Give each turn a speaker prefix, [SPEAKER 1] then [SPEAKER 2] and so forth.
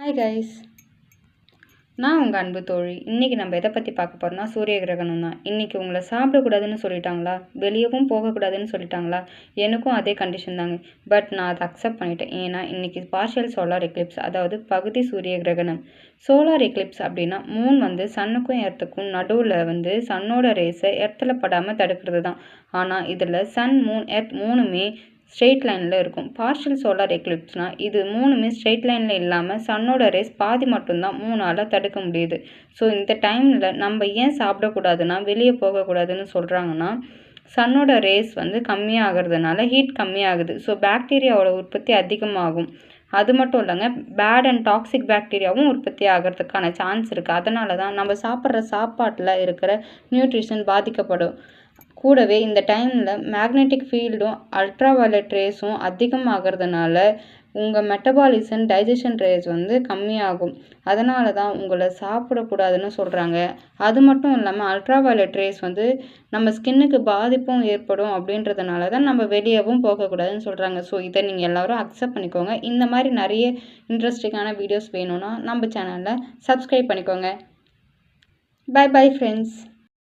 [SPEAKER 1] Hi guys, நான் உங்கள் அன்பு தோழி. இன்றைக்கி நம்ம எதை பற்றி பார்க்க போகிறோம்னா சூரிய கிரகணம் தான். இன்றைக்கி உங்களை சாப்பிடக்கூடாதுன்னு சொல்லிட்டாங்களா, வெளியவும் போகக்கூடாதுன்னு சொல்லிட்டாங்களா? எனக்கும் அதே கண்டிஷன் தாங்க. பட் நான் அதை அக்செப்ட் பண்ணிட்டேன். ஏன்னா இன்றைக்கி பார்ஷியல் சோலார் எக்லிப்ஸ், அதாவது பகுதி சூரிய கிரகணம். சோலார் எக்லிப்ஸ் அப்படின்னா மூன் சன்னுக்கும் எர்த்துக்கும் நடுவில் சன்னோட ரேஸை எர்த்தில் படாமல் தடுக்கிறது தான். ஆனால் இதில் சன், மூன், எர்த் மூணுமே ஸ்ட்ரெயிட் லைனில் இருக்கும். பார்ஷியல் சோலார் எக்லிப்ஸ்னால் இது மூணுமே ஸ்ட்ரெயிட் லைனில் இல்லாமல் சன்னோட ரேஸ் பாதி மட்டும்தான் மூணால் தடுக்க முடியுது. ஸோ இந்த டைமில் நம்ம ஏன் சாப்பிடக்கூடாதுன்னா, வெளியே போகக்கூடாதுன்னு சொல்கிறாங்கன்னா, சன்னோட ரேஸ் கம்மியாகிறதுனால ஹீட் கம்மியாகுது. ஸோ பாக்டீரியாவோட உற்பத்தி அதிகமாகும். அது மட்டும் இல்லைங்க, பேட் அண்ட் டாக்ஸிக் பாக்டீரியாவும் உற்பத்தி ஆகிறதுக்கான சான்ஸ் இருக்குது. அதனால தான் நம்ம சாப்பிட்ற சாப்பாட்டில் இருக்கிற நியூட்ரிஷன் பாதிக்கப்படும். கூடவே இந்த டைமில் மேக்னெட்டிக் ஃபீல்டும் அல்ட்ரா வயலட் ரேஸும் அதிகமாகிறதுனால உங்கள் மெட்டபாலிசம் டைஜஷன் ரேஸ் கம்மியாகும். அதனால தான் உங்களை சாப்பிடக்கூடாதுன்னு சொல்கிறாங்க. அது மட்டும் இல்லாமல் அல்ட்ரா வயலட் ரேஸ் நம்ம ஸ்கின்னுக்கு பாதிப்பும் ஏற்படும். அப்படின்றதுனால தான் நம்ம வெளியவும் போகக்கூடாதுன்னு சொல்கிறாங்க. ஸோ இதை நீங்கள் எல்லோரும் அக்செப்ட் பண்ணிக்கோங்க. இந்த மாதிரி நிறைய இன்ட்ரெஸ்டிங்கான வீடியோஸ் வேணும்னா நம்ம சேனலை சப்ஸ்கிரைப் பண்ணிக்கோங்க. Bye bye friends.